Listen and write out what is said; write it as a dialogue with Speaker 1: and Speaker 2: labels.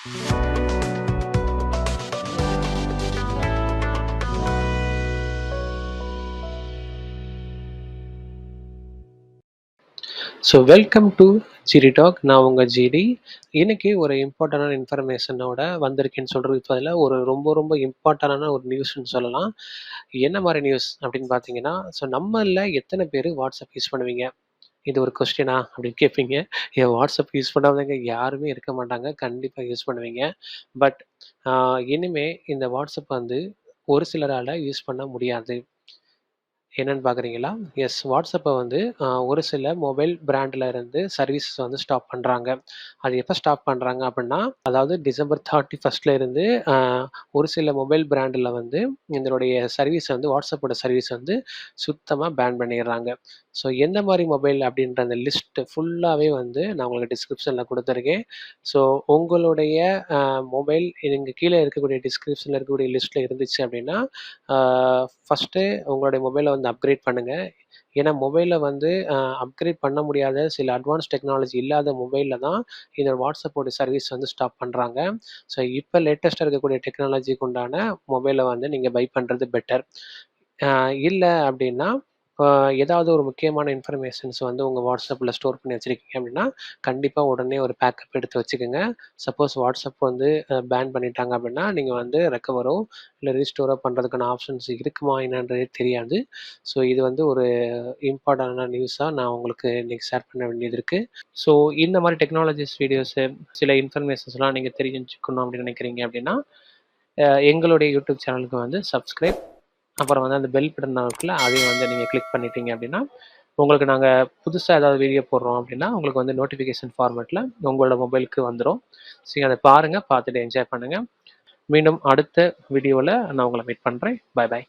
Speaker 1: So welcome to gdtalk. நான் உங்கள் GT. இன்னைக்கு ஒரு இம்பார்ட்டண்டான இன்ஃபர்மேஷனோட வந்திருக்கேன்னு சொல்கிறதுக்கு பதிலாக ஒரு ரொம்ப இம்பார்ட்டண்டான ஒரு நியூஸ்ன்னு சொல்லலாம். என்ன மாதிரி நியூஸ் அப்படின்னு பார்த்தீங்கன்னா, ஸோ நம்மள எத்தனை பேர் வாட்ஸ்அப் யூஸ் பண்ணுவீங்க? இது ஒரு கொஸ்டினா அப்படின்னு கேட்பீங்க. ஏன் வாட்ஸ்அப் யூஸ் பண்ணாதவங்க யாருமே இருக்க மாட்டாங்க. கண்டிப்பாக யூஸ் பண்ணுவீங்க. பட் இனிமே இந்த வாட்ஸ்அப் வந்து ஒரு சிலரால் யூஸ் பண்ண முடியாது. என்னன்னு பார்க்குறீங்களா? எஸ், வாட்ஸ்அப்பை வந்து ஒரு சில மொபைல் பிராண்டில் இருந்து சர்வீசஸ் வந்து ஸ்டாப் பண்ணுறாங்க. அது எப்போ ஸ்டாப் பண்ணுறாங்க அப்படின்னா, அதாவது டிசம்பர் 31 இருந்து ஒரு சில மொபைல் பிராண்டில் வந்து இதனுடைய சர்வீஸ் வந்து வாட்ஸ்அப்போட சர்வீஸ் வந்து சுத்தமாக பேன் பண்ணிடுறாங்க. ஸோ எந்த மாதிரி மொபைல் அப்படின்ற அந்த லிஸ்ட்டு ஃபுல்லாகவே வந்து நான் உங்களுக்கு டிஸ்கிரிப்ஷனில் கொடுத்துருக்கேன். ஸோ உங்களுடைய மொபைல் இங்கே கீழே இருக்கக்கூடிய டிஸ்கிரிப்ஷனில் இருக்கக்கூடிய லிஸ்ட்டில் இருந்துச்சு அப்படின்னா, ஃபஸ்ட்டு உங்களுடைய மொபைலை வந்து அப்கிரேட் பண்ணுங்கள். ஏன்னா மொபைலில் வந்து அப்கிரேட் பண்ண முடியாத சில அட்வான்ஸ் டெக்னாலஜி இல்லாத மொபைலில் தான் இந்த வாட்ஸ்அப்போட சர்வீஸ் வந்து ஸ்டாப் பண்ணுறாங்க. ஸோ இப்போ லேட்டஸ்ட்டாக இருக்கக்கூடிய டெக்னாலஜிக்கு உண்டான மொபைலை வந்து நீங்கள் பை பண்ணுறது பெட்டர். இல்லை அப்படின்னா ஏதாவது ஒரு முக்கியமான இன்ஃபர்மேஷன்ஸ் வந்து உங்கள் வாட்ஸ்அப்பில் ஸ்டோர் பண்ணி வச்சுருக்கீங்க அப்படின்னா, கண்டிப்பாக உடனே ஒரு பேக்கப் எடுத்து வச்சுக்கோங்க. சப்போஸ் வாட்ஸ்அப் வந்து பேன் பண்ணிட்டாங்க அப்படின்னா, நீங்கள் வந்து ரெக்கவரோ இல்லை ரீஸ்டோரோ பண்ணுறதுக்கான ஆப்ஷன்ஸ் இருக்குமா என்னன்றதே தெரியாது. ஸோ இது வந்து ஒரு இம்பார்ட்டண்டான நியூஸாக நான் உங்களுக்கு இன்றைக்கி ஷேர் பண்ண வேண்டியது இருக்குது. ஸோ இந்த மாதிரி டெக்னாலஜிஸ் வீடியோஸு, சில இன்ஃபர்மேஷன்ஸ்லாம் நீங்கள் தெரிஞ்சுக்கணும் அப்படின்னு நினைக்கிறீங்க அப்படின்னா, எங்களுடைய யூடியூப் சேனலுக்கு வந்து சப்ஸ்கிரைப், அப்புறம் வந்து அந்த பெல் பட்டன் இருக்குல்ல, அதையும் வந்து நீங்கள் கிளிக் பண்ணிட்டீங்க அப்படின்னா, உங்களுக்கு நாங்கள் புதுசாக ஏதாவது வீடியோ போடுறோம் அப்படின்னா, உங்களுக்கு வந்து நோட்டிஃபிகேஷன் ஃபார்மேட்டில் உங்களோட மொபைலுக்கு வந்துடும். சரி, அதை பாருங்கள், பார்த்துட்டு என்ஜாய் பண்ணுங்கள். மீண்டும் அடுத்த வீடியோவில் நான் உங்களை மீட் பண்ணுறேன். Bye bye.